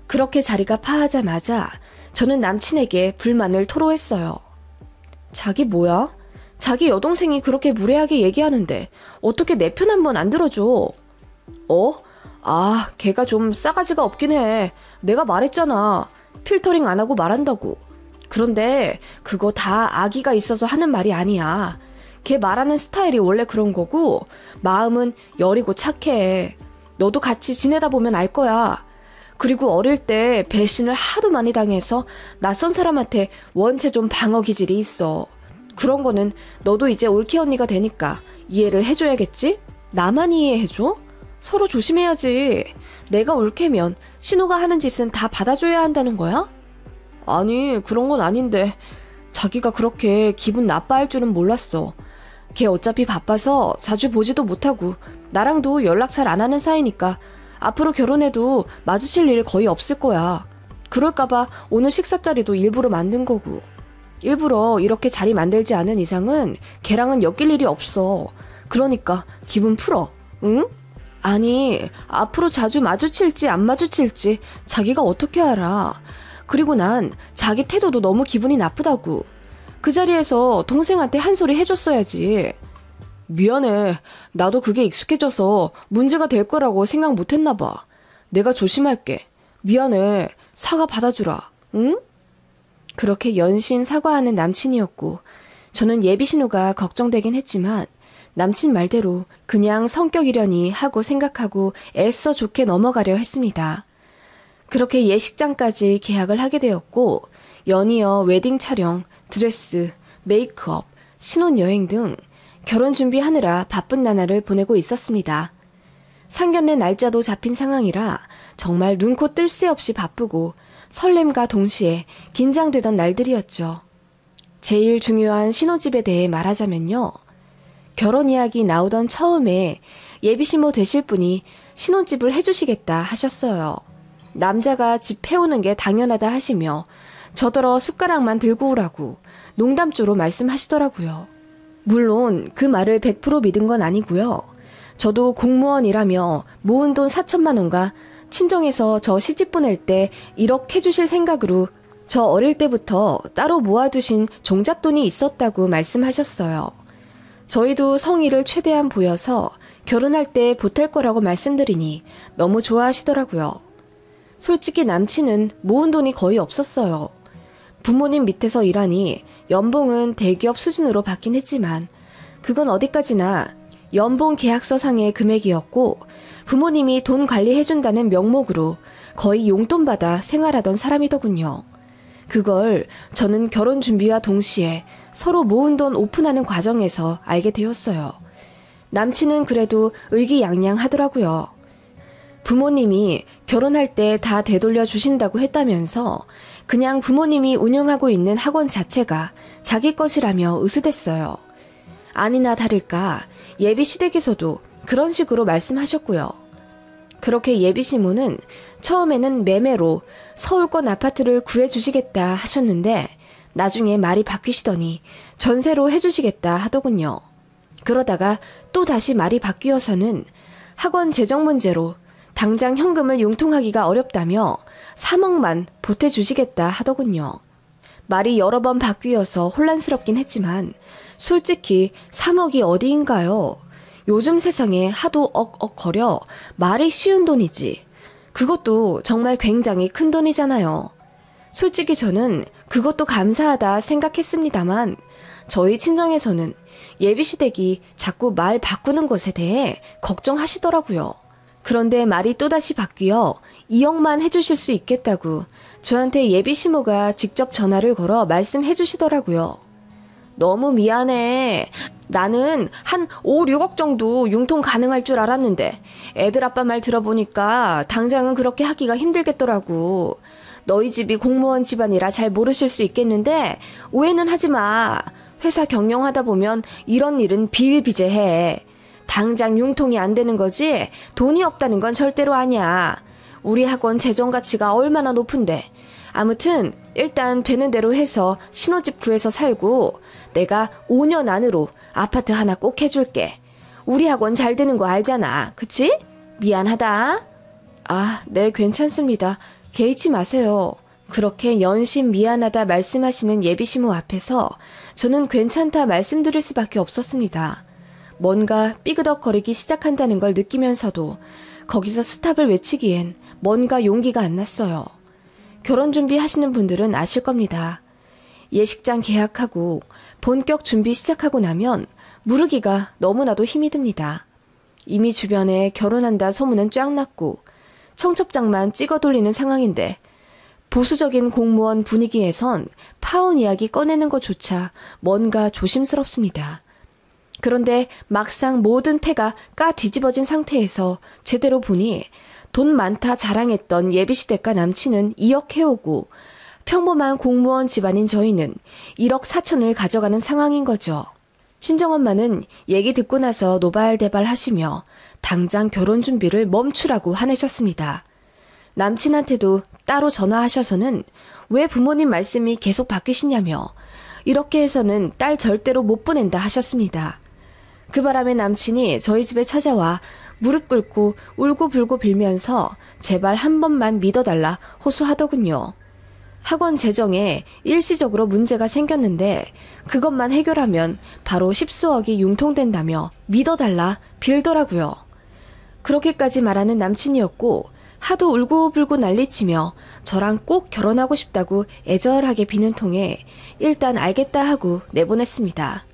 그렇게 자리가 파하자마자 저는 남친에게 불만을 토로했어요. 자기 뭐야? 자기 여동생이 그렇게 무례하게 얘기하는데 어떻게 내 편 한 번 안 들어줘? 걔가 좀 싸가지가 없긴 해. 내가 말했잖아. 필터링 안 하고 말한다고. 그런데 그거 다 악의가 있어서 하는 말이 아니야. 걔 말하는 스타일이 원래 그런 거고 마음은 여리고 착해. 너도 같이 지내다 보면 알 거야. 그리고 어릴 때 배신을 하도 많이 당해서 낯선 사람한테 원체 좀 방어 기질이 있어. 그런 거는 너도 이제 올케 언니가 되니까 이해를 해줘야겠지? 나만 이해해줘? 서로 조심해야지. 내가 올케면 신우가 하는 짓은 다 받아줘야 한다는 거야? 아니, 그런 건 아닌데 자기가 그렇게 기분 나빠할 줄은 몰랐어. 걔 어차피 바빠서 자주 보지도 못하고 나랑도 연락 잘 안 하는 사이니까 앞으로 결혼해도 마주칠 일 거의 없을 거야. 그럴까봐 오늘 식사 자리도 일부러 만든 거고. 일부러 이렇게 자리 만들지 않은 이상은 걔랑은 엮일 일이 없어. 그러니까 기분 풀어. 응? 아니, 앞으로 자주 마주칠지 안 마주칠지 자기가 어떻게 알아. 그리고 난 자기 태도도 너무 기분이 나쁘다고. 그 자리에서 동생한테 한 소리 해줬어야지. 미안해. 나도 그게 익숙해져서 문제가 될 거라고 생각 못했나 봐. 내가 조심할게. 미안해. 사과 받아주라. 응? 그렇게 연신 사과하는 남친이었고 저는 예비신우가 걱정되긴 했지만 남친 말대로 그냥 성격이려니 하고 생각하고 애써 좋게 넘어가려 했습니다. 그렇게 예식장까지 계약을 하게 되었고 연이어 웨딩 촬영, 드레스, 메이크업, 신혼여행 등 결혼 준비하느라 바쁜 나날을 보내고 있었습니다. 상견례 날짜도 잡힌 상황이라 정말 눈코 뜰 새 없이 바쁘고 설렘과 동시에 긴장되던 날들이었죠. 제일 중요한 신혼집에 대해 말하자면요. 결혼 이야기 나오던 처음에 예비신모 되실 분이 신혼집을 해주시겠다 하셨어요. 남자가 집 해오는 게 당연하다 하시며 저더러 숟가락만 들고 오라고 농담조로 말씀하시더라고요. 물론 그 말을 100% 믿은 건 아니고요. 저도 공무원이라며 모은 돈 4천만 원과 친정에서 저 시집 보낼 때 1억 해주실 생각으로 저 어릴 때부터 따로 모아두신 종잣돈이 있었다고 말씀하셨어요. 저희도 성의를 최대한 보여서 결혼할 때 보탤 거라고 말씀드리니 너무 좋아하시더라고요. 솔직히 남친은 모은 돈이 거의 없었어요. 부모님 밑에서 일하니 연봉은 대기업 수준으로 받긴 했지만 그건 어디까지나 연봉 계약서상의 금액이었고 부모님이 돈 관리해준다는 명목으로 거의 용돈 받아 생활하던 사람이더군요. 그걸 저는 결혼 준비와 동시에 서로 모은 돈 오픈하는 과정에서 알게 되었어요. 남친은 그래도 의기양양하더라고요. 부모님이 결혼할 때 다 되돌려 주신다고 했다면서 그냥 부모님이 운영하고 있는 학원 자체가 자기 것이라며 으스댔어요. 아니나 다를까 예비 시댁에서도 그런 식으로 말씀하셨고요. 그렇게 예비 신부는 처음에는 매매로 서울권 아파트를 구해주시겠다 하셨는데 나중에 말이 바뀌시더니 전세로 해주시겠다 하더군요. 그러다가 또 다시 말이 바뀌어서는 학원 재정 문제로 당장 현금을 융통하기가 어렵다며 3억만 보태주시겠다 하더군요. 말이 여러 번 바뀌어서 혼란스럽긴 했지만 솔직히 3억이 어디인가요? 요즘 세상에 하도 억억거려 말이 쉬운 돈이지. 그것도 정말 굉장히 큰 돈이잖아요. 솔직히 저는 그것도 감사하다 생각했습니다만 저희 친정에서는 예비시댁이 자꾸 말 바꾸는 것에 대해 걱정하시더라고요. 그런데 말이 또다시 바뀌어 2억만 해주실 수 있겠다고 저한테 예비시모가 직접 전화를 걸어 말씀해 주시더라고요. 너무 미안해. 나는 한 5, 6억 정도 융통 가능할 줄 알았는데 애들 아빠 말 들어보니까 당장은 그렇게 하기가 힘들겠더라고. 너희 집이 공무원 집안이라 잘 모르실 수 있겠는데 오해는 하지 마. 회사 경영하다 보면 이런 일은 비일비재해. 당장 융통이 안 되는 거지 돈이 없다는 건 절대로 아니야. 우리 학원 재정 가치가 얼마나 높은데. 아무튼 일단 되는 대로 해서 신혼집 구해서 살고 내가 5년 안으로 아파트 하나 꼭 해줄게. 우리 학원 잘 되는 거 알잖아. 그치? 미안하다. 아, 네, 괜찮습니다. 개의치 마세요. 그렇게 연신 미안하다 말씀하시는 예비시모 앞에서 저는 괜찮다 말씀드릴 수밖에 없었습니다. 뭔가 삐그덕거리기 시작한다는 걸 느끼면서도 거기서 스탑을 외치기엔 뭔가 용기가 안 났어요. 결혼 준비하시는 분들은 아실 겁니다. 예식장 계약하고 본격 준비 시작하고 나면 무르기가 너무나도 힘이 듭니다. 이미 주변에 결혼한다 소문은 쫙 났고 청첩장만 찍어 돌리는 상황인데 보수적인 공무원 분위기에선 파혼 이야기 꺼내는 것조차 뭔가 조심스럽습니다. 그런데 막상 모든 패가 까 뒤집어진 상태에서 제대로 보니 돈 많다 자랑했던 예비시댁과 남친은 2억 해오고 평범한 공무원 집안인 저희는 1억 4천을 가져가는 상황인 거죠. 친정엄마는 얘기 듣고 나서 노발대발 하시며 당장 결혼 준비를 멈추라고 화내셨습니다. 남친한테도 따로 전화하셔서는 왜 부모님 말씀이 계속 바뀌시냐며 이렇게 해서는 딸 절대로 못 보낸다 하셨습니다. 그 바람에 남친이 저희 집에 찾아와 무릎 꿇고 울고불고 빌면서 제발 한 번만 믿어달라 호소하더군요. 학원 재정에 일시적으로 문제가 생겼는데 그것만 해결하면 바로 10수억이 융통된다며 믿어달라 빌더라고요. 그렇게까지 말하는 남친이었고 하도 울고불고 난리치며 저랑 꼭 결혼하고 싶다고 애절하게 비는 통에 일단 알겠다 하고 내보냈습니다.